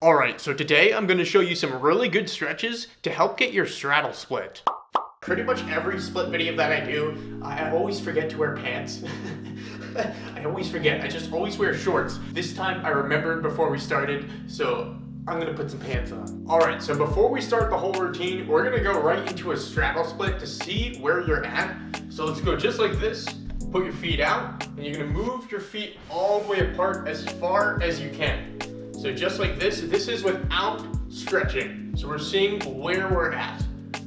Alright, so today I'm going to show you some really good stretches to help get your straddle split. Pretty much every split video that I do, I always forget to wear pants. I always forget, I just always wear shorts. This time I remembered before we started, so I'm going to put some pants on. Alright, so before we start the whole routine, we're going to go right into a straddle split to see where you're at. So let's go just like this, put your feet out, and you're going to move your feet all the way apart as far as you can. So just like this is without stretching. So we're seeing where we're at.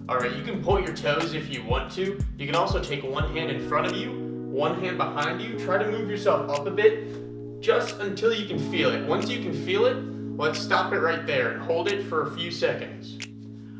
All right, you can point your toes if you want to. You can also take one hand in front of you, one hand behind you. Try to move yourself up a bit, just until you can feel it. Once you can feel it, let's stop it right there and hold it for a few seconds.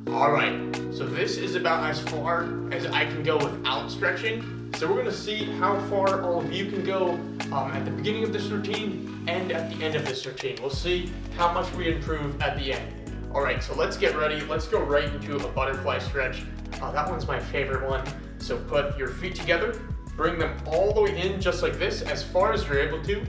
All right, so this is about as far as I can go without stretching. So we're gonna see how far all of you can go at the beginning of this routine and at the end of this routine. We'll see how much we improve at the end. All right, so let's get ready. Let's go right into a butterfly stretch. That one's my favorite one. So put your feet together, bring them all the way in just like this, as far as you're able to.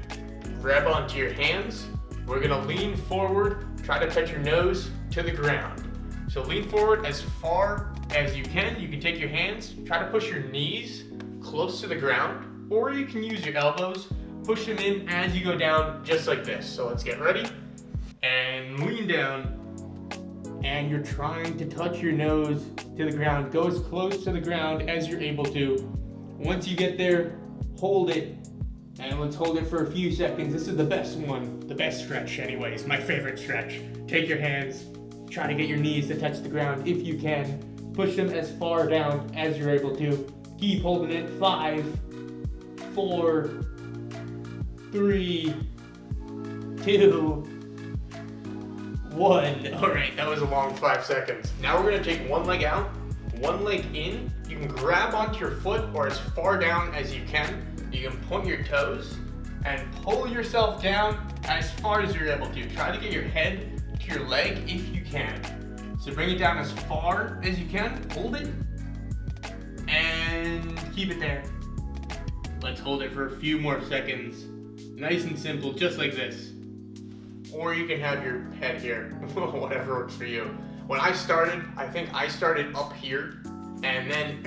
Grab onto your hands. We're gonna lean forward, try to touch your nose to the ground. So lean forward as far as you can. You can take your hands, try to push your knees close to the ground, or you can use your elbows, push them in as you go down, just like this. So let's get ready, and lean down, and you're trying to touch your nose to the ground. Go as close to the ground as you're able to. Once you get there, hold it, and let's hold it for a few seconds. This is the best one, the best stretch anyways, my favorite stretch. Take your hands, try to get your knees to touch the ground if you can. Push them as far down as you're able to. Keep holding it. 5, 4, 3, 2, 1. All right, that was a long 5 seconds. Now we're gonna take one leg out, one leg in. You can grab onto your foot or as far down as you can. You can point your toes and pull yourself down as far as you're able to. Try to get your head to your leg if you can. So bring it down as far as you can, hold it, and keep it there. Let's hold it for a few more seconds. Nice and simple, just like this. Or you can have your head here, whatever works for you. When I started, I think I started up here, and then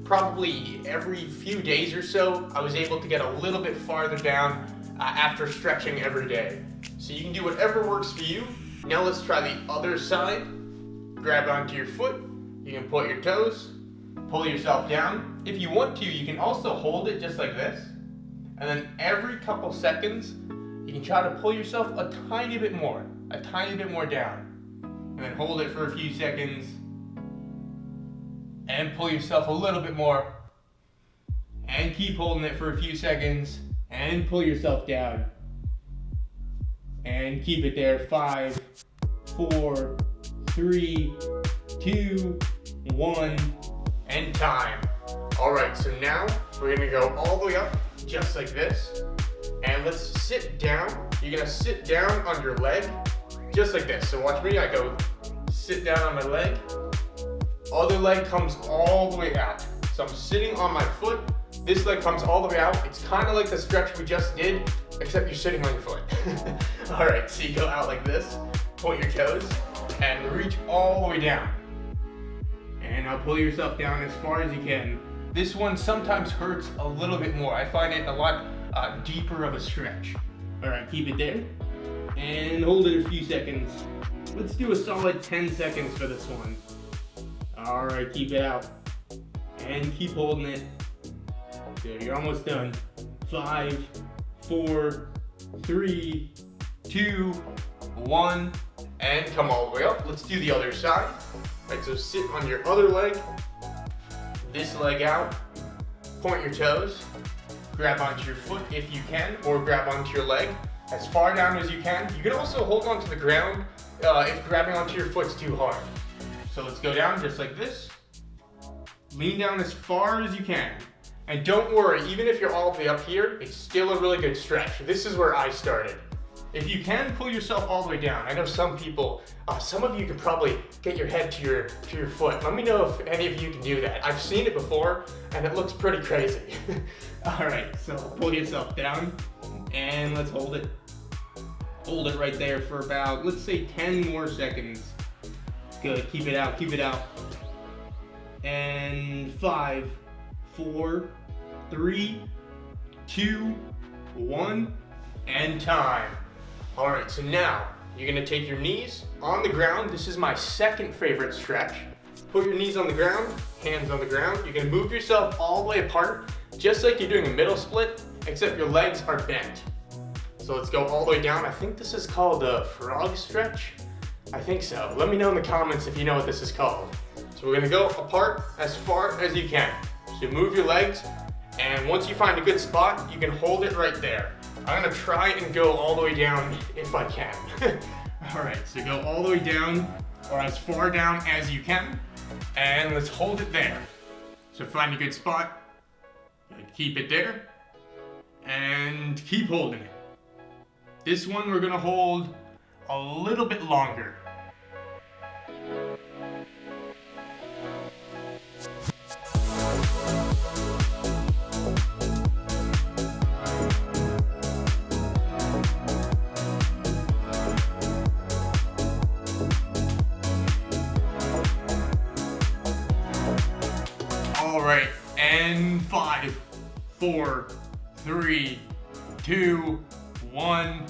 probably every few days or so, I was able to get a little bit farther down after stretching every day. So you can do whatever works for you. Now let's try the other side. Grab onto your foot, you can point your toes, pull yourself down. If you want to, you can also hold it just like this. And then every couple seconds, you can try to pull yourself a tiny bit more down. And then hold it for a few seconds. And pull yourself a little bit more. And keep holding it for a few seconds. And pull yourself down. And keep it there. 5, 4, 3, 2, 1, and time. All right, so now we're gonna go all the way up, just like this. And let's sit down. You're gonna sit down on your leg, just like this. So watch me, I go sit down on my leg. Other leg comes all the way out. So I'm sitting on my foot. This leg comes all the way out. It's kind of like the stretch we just did, except you're sitting on your foot. All right, so you go out like this, point your toes, and reach all the way down. And now pull yourself down as far as you can. This one sometimes hurts a little bit more. I find it a lot deeper of a stretch. All right, keep it there. And hold it a few seconds. Let's do a solid 10 seconds for this one. All right, keep it out. And keep holding it. Good, you're almost done. 5, 4, 3, 2, 1. And come all the way up. Let's do the other side. All right, so sit on your other leg. This leg out. Point your toes. Grab onto your foot if you can, or grab onto your leg as far down as you can. You can also hold onto the ground if grabbing onto your foot's too hard. So let's go down just like this. Lean down as far as you can. And don't worry, even if you're all the way up here, it's still a really good stretch. This is where I started. If you can pull yourself all the way down, I know some people, some of you could probably get your head to your foot. Let me know if any of you can do that. I've seen it before, and it looks pretty crazy. All right, so pull yourself down, and let's hold it. Hold it right there for about, let's say 10 more seconds. Good, keep it out, keep it out. And 5, 4, 3, 2, 1, and time. All right, so now you're gonna take your knees on the ground. This is my second favorite stretch. Put your knees on the ground, hands on the ground. You're gonna move yourself all the way apart, just like you're doing a middle split, except your legs are bent. So let's go all the way down. I think this is called a frog stretch. I think so. Let me know in the comments if you know what this is called. So we're gonna go apart as far as you can. So move your legs, and once you find a good spot, you can hold it right there. I'm gonna try and go all the way down if I can. All right, so go all the way down, or as far down as you can, and let's hold it there. So find a good spot, keep it there, and keep holding it. This one we're gonna hold a little bit longer. All right, and 5, 4, 3, 2, 1,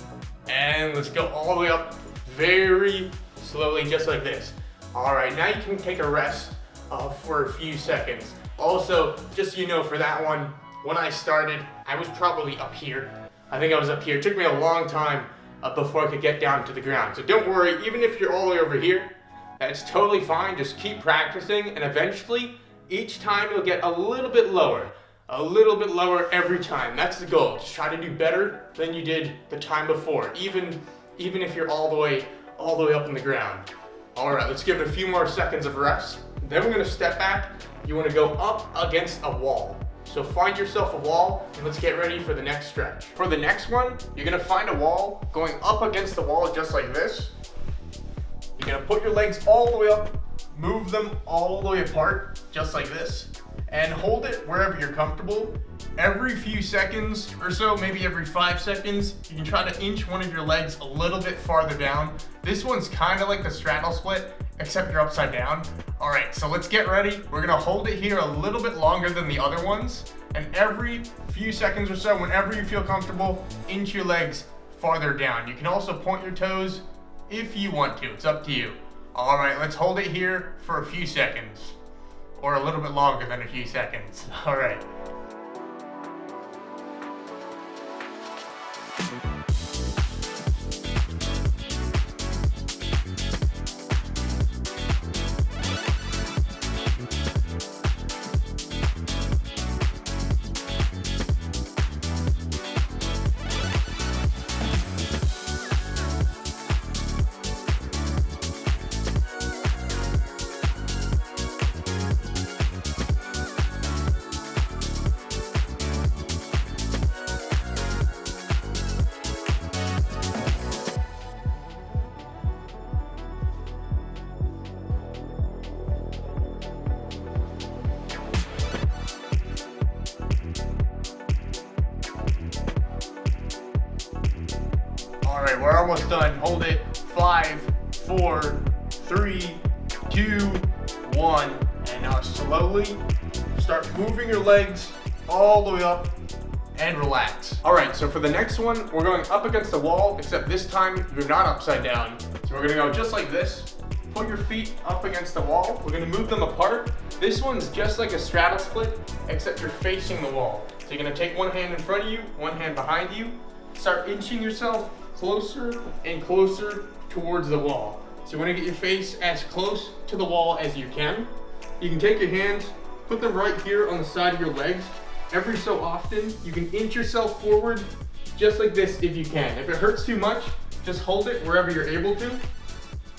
and let's go all the way up very slowly, just like this. All right, now you can take a rest for a few seconds. Also, just so you know, for that one, when I started, I was probably up here. I think I was up here. It took me a long time before I could get down to the ground. So don't worry, even if you're all the way over here, that's totally fine. Just keep practicing, and eventually, each time you'll get a little bit lower every time. That's the goal. Just try to do better than you did the time before, even if you're all the way up in the ground. All right, let's give it a few more seconds of rest. Then we're gonna step back. You wanna go up against a wall. So find yourself a wall, and let's get ready for the next stretch. For the next one, you're gonna find a wall, going up against the wall just like this. You're gonna put your legs all the way up, move them all the way apart, just like this, and hold it wherever you're comfortable. Every few seconds or so, maybe every 5 seconds, you can try to inch one of your legs a little bit farther down. This one's kind of like the straddle split, except you're upside down. All right, so let's get ready. We're gonna hold it here a little bit longer than the other ones, and every few seconds or so, whenever you feel comfortable, inch your legs farther down. You can also point your toes if you want to, it's up to you. All right, let's hold it here for a few seconds, or a little bit longer than a few seconds. All right. All right, we're almost done. Hold it. 5, 4, 3, 2, 1. And now slowly start moving your legs all the way up and relax. All right, so for the next one, we're going up against the wall, except this time you're not upside down. So we're gonna go just like this. Put your feet up against the wall. We're gonna move them apart. This one's just like a straddle split, except you're facing the wall. So you're gonna take one hand in front of you, one hand behind you. Start inching yourself closer and closer towards the wall. So you want to get your face as close to the wall as you can. You can take your hands, put them right here on the side of your legs. Every so often, you can inch yourself forward just like this if you can. If it hurts too much, just hold it wherever you're able to.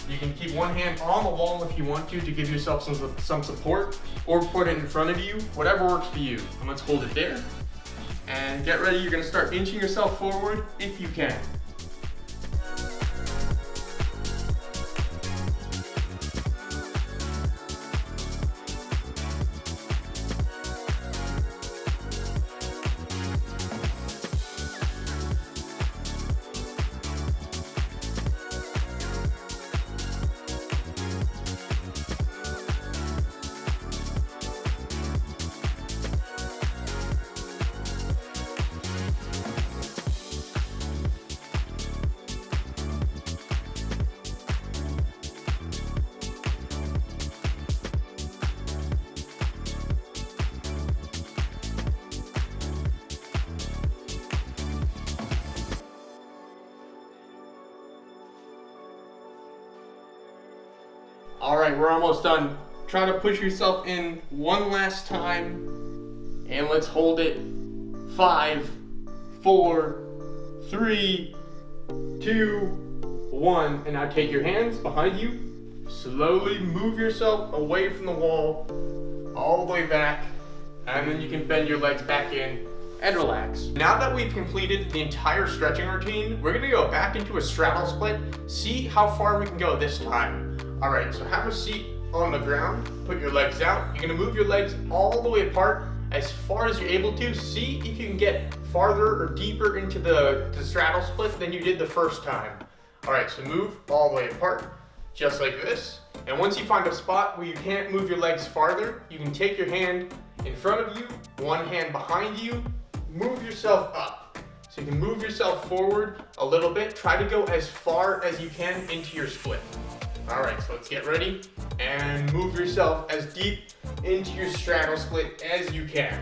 You can keep one hand on the wall if you want to give yourself some support, or put it in front of you, whatever works for you. And let's hold it there. And get ready, you're gonna start inching yourself forward if you can. All right, we're almost done. Try to push yourself in one last time. And let's hold it. 5, 4, 3, 2, 1. And now take your hands behind you. Slowly move yourself away from the wall, all the way back. And then you can bend your legs back in and relax. Now that we've completed the entire stretching routine, we're gonna go back into a straddle split, see how far we can go this time. All right, so have a seat on the ground, put your legs out. You're gonna move your legs all the way apart as far as you're able to. See if you can get farther or deeper into the straddle split than you did the first time. All right, so move all the way apart, just like this. And once you find a spot where you can't move your legs farther, you can take your hand in front of you, one hand behind you, move yourself up. So you can move yourself forward a little bit. Try to go as far as you can into your split. All right, so let's get ready and move yourself as deep into your straddle split as you can.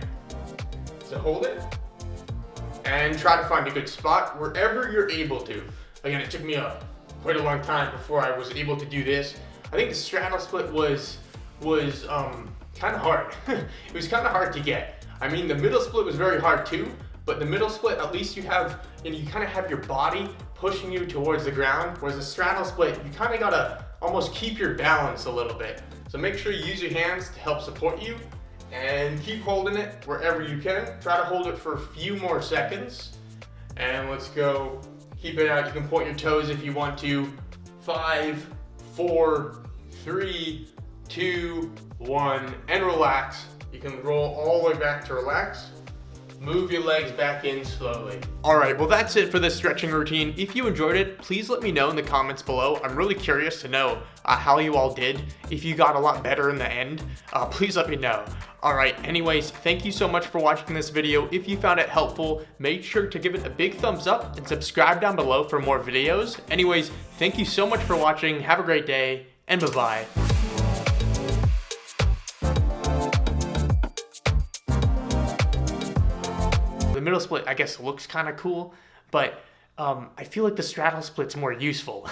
So hold it and try to find a good spot wherever you're able to. Again, it took me quite a long time before I was able to do this. I think the straddle split was kind of hard. It was kind of hard to get. I mean, the middle split was very hard too, but the middle split, at least you kind of have your body pushing you towards the ground, whereas the straddle split, you kind of gotta almost keep your balance a little bit. So make sure you use your hands to help support you and keep holding it wherever you can. Try to hold it for a few more seconds. And let's go. Keep it out. You can point your toes if you want to. 5, 4, 3, 2, 1, and relax. You can roll all the way back to relax. Move your legs back in slowly. All right, well that's it for this stretching routine. If you enjoyed it, please let me know in the comments below. I'm really curious to know how you all did. If you got a lot better in the end, please let me know. All right, anyways, thank you so much for watching this video. If you found it helpful, make sure to give it a big thumbs up and subscribe down below for more videos. Anyways, thank you so much for watching. Have a great day, and bye-bye. The middle split, I guess, looks kind of cool, but I feel like the straddle split's more useful.